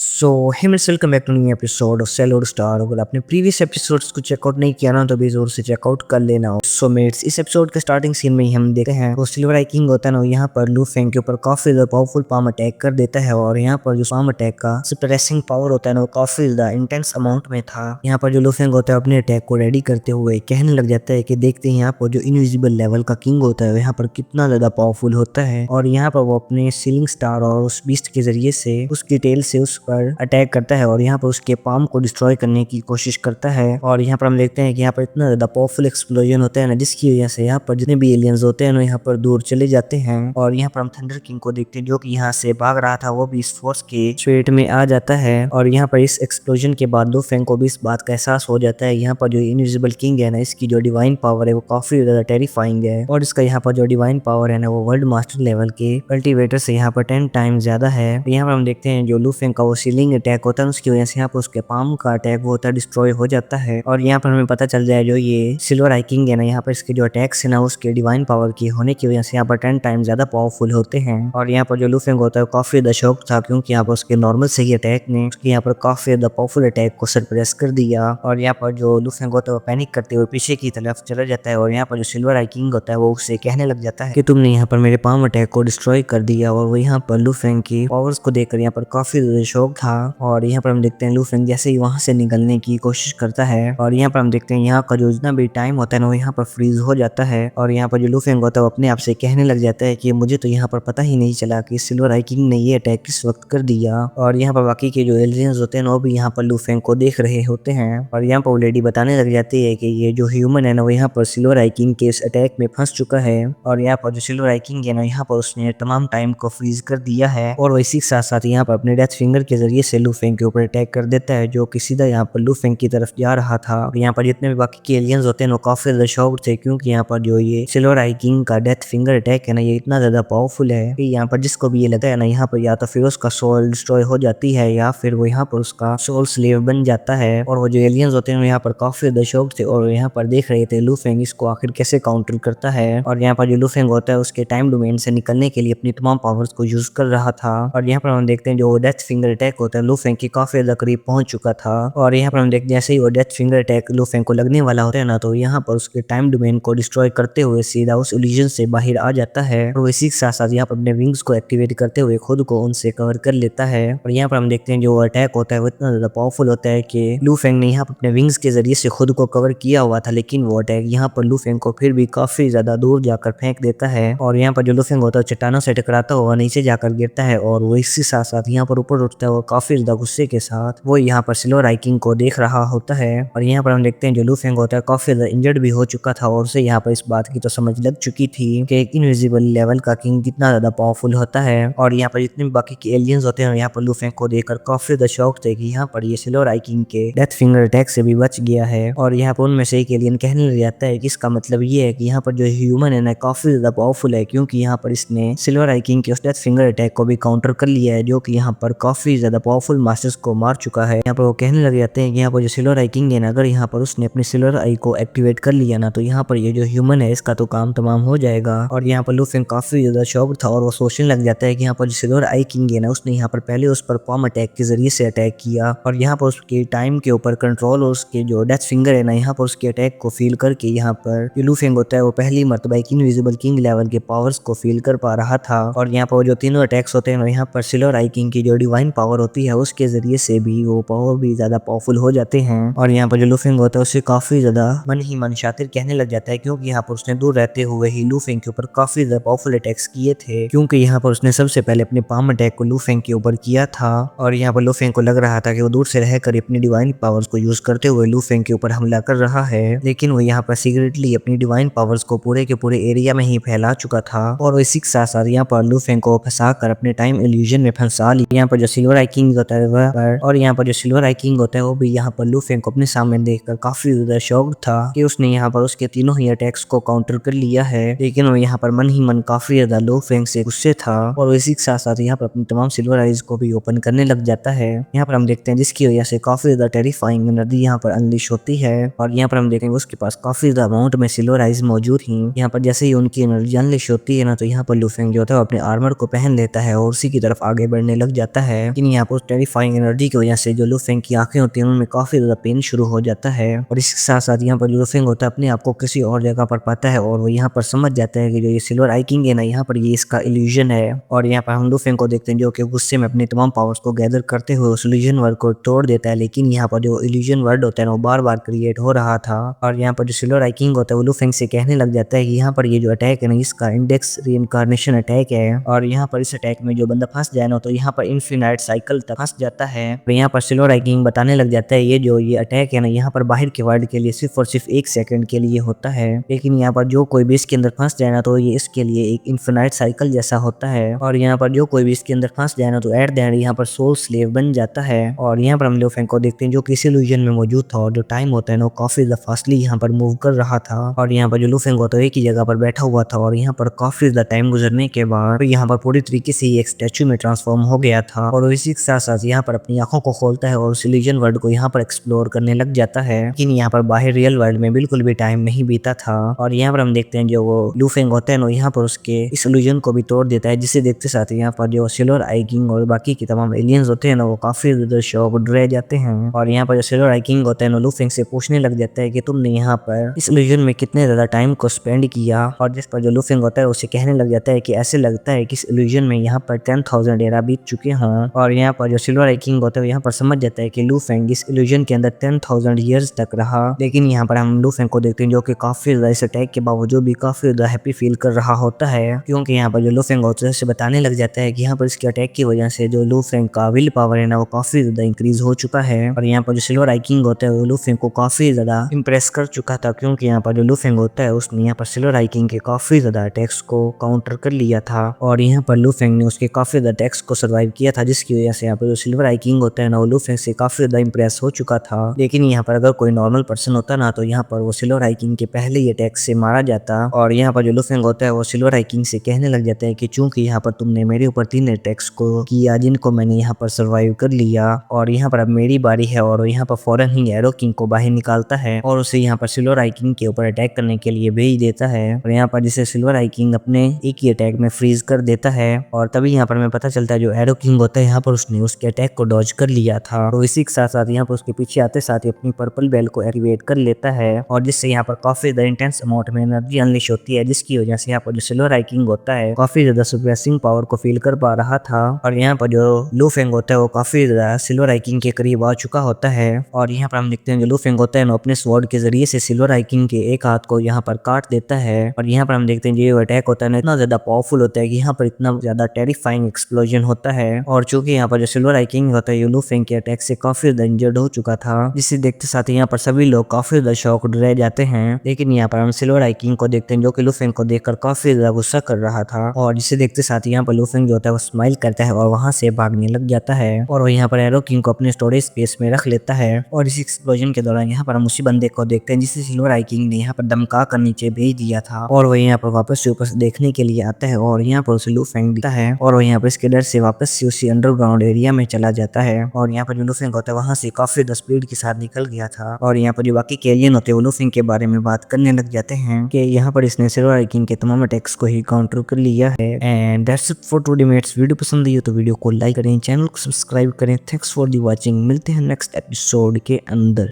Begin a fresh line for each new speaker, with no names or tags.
सो hey मेरे welcome back to new episode of सेलोड star. अगर आपने प्रीवियस एपिसोड्स को चेकआउट नहीं किया ना तो भी जोर से चेकआउट कर लेना। सो मेट्स, इस एपिसोड के स्टार्टिंग सीन में ही हम देखते हैं वो सिल्वर आई किंग होता है ना, यहाँ पर लू फेंग के ऊपर काफी ज्यादा पावरफुल पाम अटैक कर देता है। और यहाँ पर जो पाम अटैक का सप्रेसिंग पावर होता है ना वो काफी ज्यादा इंटेंस अमाउंट में था। यहाँ पर जो लू फेंग होता है अपने अटैक को रेडी करते हुए कहने लग जाता है कि देखते हैं यहाँ पर जो इनविजिबल लेवल का किंग होता है यहाँ पर कितना ज्यादा पावरफुल होता है। और यहाँ पर वो अपने सीलिंग स्टार और उस बीस्ट के जरिए से उसकी टेल से उस पर अटैक करता है और यहाँ पर उसके पाम को डिस्ट्रॉय करने की कोशिश करता है। और यहाँ पर हम देखते हैं कि यहाँ पर इतना ज्यादा पावरफुल एक्सप्लोजन होता है ना, जिसकी वजह से यहाँ पर जितने भी एलियंस होते हैं ना यहाँ पर दूर चले जाते हैं। और यहाँ पर हम थंडर किंग को देखते हैं जो कि यहाँ से भाग रहा था, वो भी इस फोर्स के स्पेट में आ जाता है। और यहाँ पर इस एक्सप्लोजन के बाद लू फेंग को भी इस बात का एहसास हो जाता है यहाँ पर जो इनविजिबल किंग है ना, इसकी जो डिवाइन पावर है वो काफी ज्यादा टेरिफाइंग है। और इसका यहाँ पर जो डिवाइन पावर है ना वो वर्ल्ड मास्टर लेवल के कल्टीवेटर से यहाँ पर 10 टाइम्स ज्यादा है। यहाँ पर हम देखते हैं जो लू फेंग का वो सीलिंग अटैक होता है उसकी वजह से यहाँ पर उसके पाम का अटैक वो होता है डिस्ट्रॉय हो जाता है। और यहाँ पर हमें पता चल जाए जो ये सिल्वर आई किंग है ना, यहाँ पर इसके जो अटैक्स है ना उसके डिवाइन पावर की होने की वजह से यहाँ पर 10 टाइम्स ज्यादा पावरफुल होते हैं। और यहाँ पर जो लू फेंग होता है काफी ज्यादा शौक था क्योंकि यहाँ पर उसके नॉर्मल सही अटैक ने उसके यहाँ पर काफी ज्यादा पावरफुल अटैक को सरप्रेस कर दिया। और यहाँ पर जो लू फेंग होता है वो पैनिक करते हुए पीछे की तरफ चला जाता है। और यहाँ पर जो सिल्वर आई किंग होता है वो उससे कहने लग जाता है कि तुमने यहाँ पर मेरे पाम अटैक को डिस्ट्रॉय कर दिया। और वो यहाँ पर लू फेंग की पावर्स को देखकर यहाँ पर काफी ज्यादा शौक था। और यहाँ पर हम देखते हैं लू फेंग जैसे ही वहां से निकलने की कोशिश करता है और यहाँ पर हम देखते हैं यहाँ का जो जितना भी टाइम होता है ना वो यहाँ पर फ्रीज हो जाता है। और यहाँ पर जो लू फेंग होता है वो अपने आप से कहने लग जाता है कि मुझे तो यहाँ पर पता ही नहीं चला कि सिल्वर आई किंग ने ये अटैक किस वक्त कर दिया। और यहाँ पर बाकी के जो एलियंस होते हैं वो भी यहाँ पर लू फेंग को देख रहे होते हैं। और यहाँ पर वो लेडी बताने लग जाती है कि ये जो ह्यूमन है ना वो यहाँ पर सिल्वर आई किंग के इस अटैक में फंस चुका है। और यहाँ पर जो सिल्वर आई किंग है ना यहाँ पर उसने तमाम टाइम को फ्रीज कर दिया है। और वो इसी के साथ साथ यहाँ पर अपने डेथ फिंगर के जरिए से लू फेंग के ऊपर अटैक कर देता है जो कि सीधा यहाँ पर लू फेंग की तरफ जा रहा था। यहाँ पर जितने भी बाकी के एलियंस होते हैं वो काफी ज्यादा शॉक्ड थे क्योंकि यहाँ पर जो ये सिल्वर आई किंग का डेथ फिंगर अटैक है ना ये इतना ज्यादा पावरफुल है कि यहाँ पर जिसको भी ये लगता है ना यहाँ पर या तो फिर उसका सोल डिस्ट्रॉय हो जाती है या फिर वो यहाँ पर उसका सोल स्लेव बन जाता है। और वो जो एलियंस होते हैं यहाँ पर काफी ज्यादा शॉक्ड थे और यहाँ पर देख रहे थे लू फेंग इसको आखिर कैसे काउंटर करता है। और यहाँ पर जो लू फेंग होता है उसके टाइम डोमेन से निकलने के लिए अपनी तमाम पावर्स को यूज कर रहा था। और यहाँ पर हम देखते हैं जो डेथ फिंगर अटैक होता है लू फेंग की काफी ज्यादा करीब पहुंच चुका था। और यहाँ पर हम देखते हैं जैसे ही वो डेथ फिंगर अटैक लू फेंग को लगने वाला होता है ना तो यहाँ पर उसके टाइम डोमेन को डिस्ट्रॉय करते हुए सीधा उस इल्यूजन से बाहर आ जाता है। और इसी के साथ साथ यहाँ पर अपने विंग्स को एक्टिवेट करते हुए खुद को उनसे कवर कर लेता है। और यहाँ पर हम देखते हैं जो अटैक होता है वो इतना ज्यादा पावरफुल होता है कि लू फेंग ने यहाँ पर अपने विंग्स के जरिए से खुद को कवर किया हुआ था, लेकिन वो अटैक यहाँ पर लू फेंग को फिर भी काफी ज्यादा दूर जाकर फेंक देता है। और यहाँ पर जो लू फेंग होता है चट्टानों से टकराता हुआ नीचे जाकर गिरता है और वो इसी साथ साथ यहाँ पर ऊपर उठता है और काफी ज्यादा गुस्से के साथ वो यहाँ पर सिल्वर आई किंग को देख रहा होता है। और यहाँ पर हम देखते हैं जो लू फेंग होता है काफी ज्यादा इंजर्ड भी हो चुका था और उसे यहाँ पर इस बात की तो समझ लग चुकी थी कि एक इनविजिबल लेवल का किंग कितना ज्यादा पावरफुल होता है। और यहाँ पर जितने भी बाकी के एलियंस होते हैं यहाँ पर लू फेंग को देखकर काफी ज्यादा शौक थे कि यहाँ पर ये सिल्वर आई किंग के डेथ फिंगर अटैक से भी बच गया है। और यहाँ पर उनमें से एक एलियन कहने लग जाता है कि इसका मतलब ये है कि यहाँ पर जो ह्यूमन है ना काफी ज्यादा पावरफुल है क्योंकि यहाँ पर इसने सिल्वर आई किंग के उस डेथ फिंगर अटैक को भी काउंटर कर लिया है जो कि यहाँ पर काफी ज्यादा पावरफुल मास्टर्स को मार चुका है। यहाँ पर वो कहने लग जाते हैं कि यहाँ पर जो सिल्वर आई किंग है ना अगर यहाँ पर उसने अपनी सिल्वर आई को एक्टिवेट कर लिया ना तो यहाँ पर ये जो ह्यूमन है इसका तो काम तमाम हो जाएगा। और यहाँ पर लू फेंग काफी ज्यादा शॉक था और वो सोचने लग जाता है कि यहाँ पर जो सिल्वर आई किंग है ना उसने यहाँ पर पहले उस पर पाम अटैक के जरिए से अटैक किया और यहाँ पर उसके टाइम के ऊपर कंट्रोल और उसके जो डेथ फिंगर है ना यहाँ पर उसके अटैक को फील करके यहाँ पर जो लू फेंग होता है वो पहली मर्तबा एक इनविजिबल किंग लेवल के पावर्स को फील कर पा रहा था। और यहाँ पर जो तीनों अटैक्स होते हैं ना यहाँ पर सिल्वर आई किंग की जो डिवाइन पावर होती है उसके जरिए से भी वो पावर भी ज्यादा पावरफुल हो जाते हैं। और यहाँ पर जो लू फेंग होता है उससे काफी ज्यादा मन ही मन शातिर कहने लग जाता है क्योंकि यहाँ पर उसने दूर रहते हुए ही लू फेंग के ऊपर काफी ज्यादा पावरफुल अटैक्स किए थे क्योंकि यहाँ पर उसने सबसे पहले अपने पाम अटैक को लू फेंग के ऊपर किया था। और यहाँ पर लू फेंग को लग रहा था कि वो दूर से रहकर अपनी डिवाइन पावर्स को यूज करते हुए लू फेंग के ऊपर हमला कर रहा है, लेकिन वो यहाँ पर सीक्रेटली अपनी डिवाइन पावर्स को पूरे के पूरे एरिया में ही फैला चुका था। और इसी के साथ साथ यहाँ पर लू फेंग को फंसा कर अपने टाइम इल्यूजन में फंसा लिया। यहाँ पर जो सिल्वर आई किंग होता है और यहाँ पर जो सिल्वर आई किंग होता है वो भी यहाँ पर लू फेंग को अपने सामने देखकर काफी ज्यादा शॉक्ड था कि उसने यहाँ पर उसके तीनों ही अटैक्स को काउंटर कर लिया है, लेकिन वो यहाँ पर मन ही मन काफी ज्यादा लू फेंग से गुस्से था और इसी के साथ साथ यहाँ पर अपनी तमाम सिल्वर आइज को भी ओपन करने लग जाता है। यहाँ पर हम देखते हैं जिसकी वजह से काफी ज्यादा टेरिफाइंग एनर्जी यहाँ पर अनलिश होती है और यहाँ पर हम देखेंगे उसके पास काफी ज्यादा अमाउंट में सिल्वर आइज मौजूद थी। यहाँ पर जैसे ही उनकी एनर्जी अनलिश होती है ना तो यहाँ पर लू फेंग जो होता है अपने आर्मर को पहन लेता है और उसी की तरफ आगे बढ़ने लग जाता है। लेकिन यहाँ पर टेरिफाइंग एनर्जी की वजह से जो लूफेंग की आंखें होती हैं उनमें काफी ज्यादा पेन शुरू हो जाता है और इसके साथ साथ यहाँ पर लूफेंग होता है अपने आप को किसी और जगह पर पाता है और वो यहाँ पर समझ जाता है कि जो ये सिल्वर आई किंग है ना यहाँ पर ये इसका इल्यूजन है। और यहाँ पर हम लूफेंग को देखते हैं जो कि गुस्से में अपने तमाम पावर्स को गैदर करते हुए उस इल्यूजन वर्ल्ड को तोड़ देता है, लेकिन यहाँ पर जो इल्यूजन वर्ल्ड होता है ना वो बार बार क्रिएट हो रहा था। और यहाँ पर जो सिल्वर आई किंग होता है वो लूफेंग से कहने लग जाता है कि यहाँ पर ये जो अटैक है ना इसका इंडेक्स रीइंकार्नेशन अटैक है और यहाँ पर इस अटैक में जो बंदा फंस जाए ना तो यहाँ पर इन्फिनाइट साइकिल तक फंस जाता है। और यहाँ पर सिल्वर आई किंग बताने लग जाता है ये अटैक है ना यहाँ पर बाहर के वर्ल्ड के लिए सिर्फ और सिर्फ 1 सेकंड के लिए होता है, लेकिन यहाँ पर जो कोई भी इसके अंदर फंस जाए ना तो ये इसके लिए एक इन्फिनाइट साइकिल जैसा होता है। और यहाँ पर जो कोई भी इसके अंदर फंस जाए ना तो एट द एंड यहाँ पर सोल स्लेव बन जाता है। और यहाँ पर हम लूफेंग को देखते हैं जो किसी इल्यूजन में मौजूद था और जो टाइम होता है ना वो काफी ज्यादा फास्टली यहाँ पर मूव कर रहा था। और यहाँ पर जो लूफेंग होता है एक ही जगह पर बैठा हुआ था और यहाँ पर काफी ज्यादा टाइम गुजरने के बाद यहाँ पर पूरी तरीके से एक स्टैचू में ट्रांसफॉर्म हो गया था और इसी के साथ साथ यहाँ पर अपनी आंखों को खोलता है और उस इल्यूजन वर्ल्ड को यहाँ पर एक्सप्लोर करने लग जाता है। लेकिन यहाँ पर बाहर रियल वर्ल्ड में बिल्कुल भी टाइम नहीं बीता था और यहाँ पर हम देखते हैं जो वो लूफेंग होता है ना यहाँ पर उसके इस इल्यूजन को भी तोड़ देता है, जिसे देखते साथ यहाँ पर जो सिल्वर आई किंग और बाकी के तमाम एलियंस होते हैं ना वो काफी ज्यादा शॉक्ड रह जाते हैं। और यहाँ पर जो सिल्वर आई किंग होता है ना लूफेंग से पूछने लग जाता है कि तुमने यहाँ पर इस इल्यूजन में कितने ज्यादा टाइम को स्पेंड किया। और जिस पर जो लूफेंग होता है उसे कहने लग जाता है कि ऐसे लगता है कि इस इल्यूजन में यहाँ पर 10,000 एरा बीत चुके हों। और यहाँ पर जो सिल्वर आई किंग होता है यहाँ पर समझ जाता है कि लूफेंग इस इल्यूजन के अंदर 10,000 ईयर्स तक रहा, लेकिन यहाँ पर हम लूफेंग को देखते हैं जो कि काफी ज्यादा इस अटैक के बावजूद भी काफी ज्यादा हैप्पी फील कर रहा होता है, क्योंकि यहाँ पर जो लूफेंग होता है उसे बताने लग जाता है कि यहाँ पर इसके अटैक की वजह से जो लूफेंग का विल पावर है ना वो काफी ज्यादा इंक्रीज हो चुका है। और यहाँ पर जो सिल्वर आई किंग होता है वो लूफेंग को काफी ज्यादा इंप्रेस कर चुका था, क्योंकि यहाँ पर जो लूफेंग होता है उसने यहाँ पर सिल्वर आई किंग के काफी ज्यादा अटैक्स को काउंटर कर लिया था और यहाँ पर लूफेंग ने उसके काफी ज्यादा अटैक्स को सर्वाइव किया था, जिसकी वजह से यहाँ पर जो सिल्वर आई किंग होता है ना वो लूफेंग से काफी ज्यादा इंप्रेस हो चुका था। लेकिन यहाँ पर अगर कोई नॉर्मल पर्सन होता ना तो यहाँ पर वो सिल्वर आई किंग के पहले ही अटैक से मारा जाता। और यहाँ पर जो लूफेंग होता है वो सिल्वर आई किंग से कहने लग जाता है कि चूंकि यहाँ पर तुमने मेरे ऊपर 3 अटैक्स को किया जिनको मैंने यहाँ पर सर्वाइव कर लिया और यहाँ पर अब मेरी बारी है, और यहाँ पर फौरन ही एरो किंग को बाहर निकालता है और उसे यहाँ पर सिल्वर आई किंग के ऊपर अटैक करने के लिए भेज देता है। और यहाँ पर जिसे सिल्वर आई किंग अपने एक ही अटैक में फ्रीज कर देता है और तभी यहाँ पर हमें पता चलता है जो एरो किंग होता है यहाँ पर उसने उसके अटैक को डॉज कर लिया था। तो इसी के साथ साथ यहाँ पर उसके पीछे आते साथ ही अपनी पर्पल बेल को एक्टिवेट कर लेता है और जिससे यहाँ पर काफी ज्यादा इंटेंस अमाउंट में एनर्जी अनलिश होती है, जिसकी वजह से यहाँ पर जो सिल्वर आई किंग होता है काफी ज्यादा सुप्रेसिंग पावर को फील कर पा रहा था। और यहाँ पर जो लूफेंग होता है वो काफी ज्यादा सिल्वर आई किंग के करीब आ चुका होता है और यहाँ पर हम देखते हैं जो लूफेंग होता है ना अपने स्वॉर्ड के जरिए से सिल्वर आई किंग के एक हाथ को यहाँ पर काट देता है। और यहाँ पर हम देखते हैं जो अटैक होता है ना इतना ज्यादा पावरफुल होता है कि यहाँ पर इतना ज्यादा टेरिफाइंग एक्सप्लोजन होता है। और चूंकि यहाँ पर जो सिल्वर आई किंग होता है लूफेंग के अटैक से काफी ज्यादा इंजर्ड हो चुका था, जिसे देखते साथ ही यहाँ पर सभी लोग काफी ज्यादा शॉक्ड रह जाते हैं। लेकिन यहाँ पर हम सिल्वर आई किंग को देखते हैं जो कि लूफेंग को देखकर काफी ज्यादा गुस्सा कर रहा था और जिसे देखते साथ ही यहाँ पर लूफेंग जो होता है वो स्माइल करता है और वहां से भागने लग जाता है और वो यहाँ पर एरो किंग को अपने स्टोरेज स्पेस में रख लेता है। और इस एक्सप्लोजन के दौरान यहाँ पर हम उसी बंदे को देखते हैं जिसे सिल्वर आई किंग ने यहाँ पर धमका कर नीचे भेज दिया था और वो यहाँ पर वापस से ऊपर से देखने के लिए आता है और यहाँ पर उसे लूफेंग दिखता है और वो यहाँ पर इसके डर से वापस से उसी अंडरग्राउंड एरिया में चला जाता है। और यहाँ पर जो लूफेंग होता है वहां से काफी ज्यादा स्पीड के साथ निकल गया था और यहाँ पर जो बाकी के एलियन होते हैं वो लूफेंग के बारे में बात करने लग जाते हैं कि यहाँ पर इसने सिल्वर आई किंग के तमाम अटैक्स को ही काउंटर कर लिया है। And that's it for today mates. Video पसंद आई हो तो वीडियो को लाइक करें, चैनल को सब्सक्राइब करें। Thanks for the watching. मिलते हैं नेक्स्ट एपिसोड के अंदर।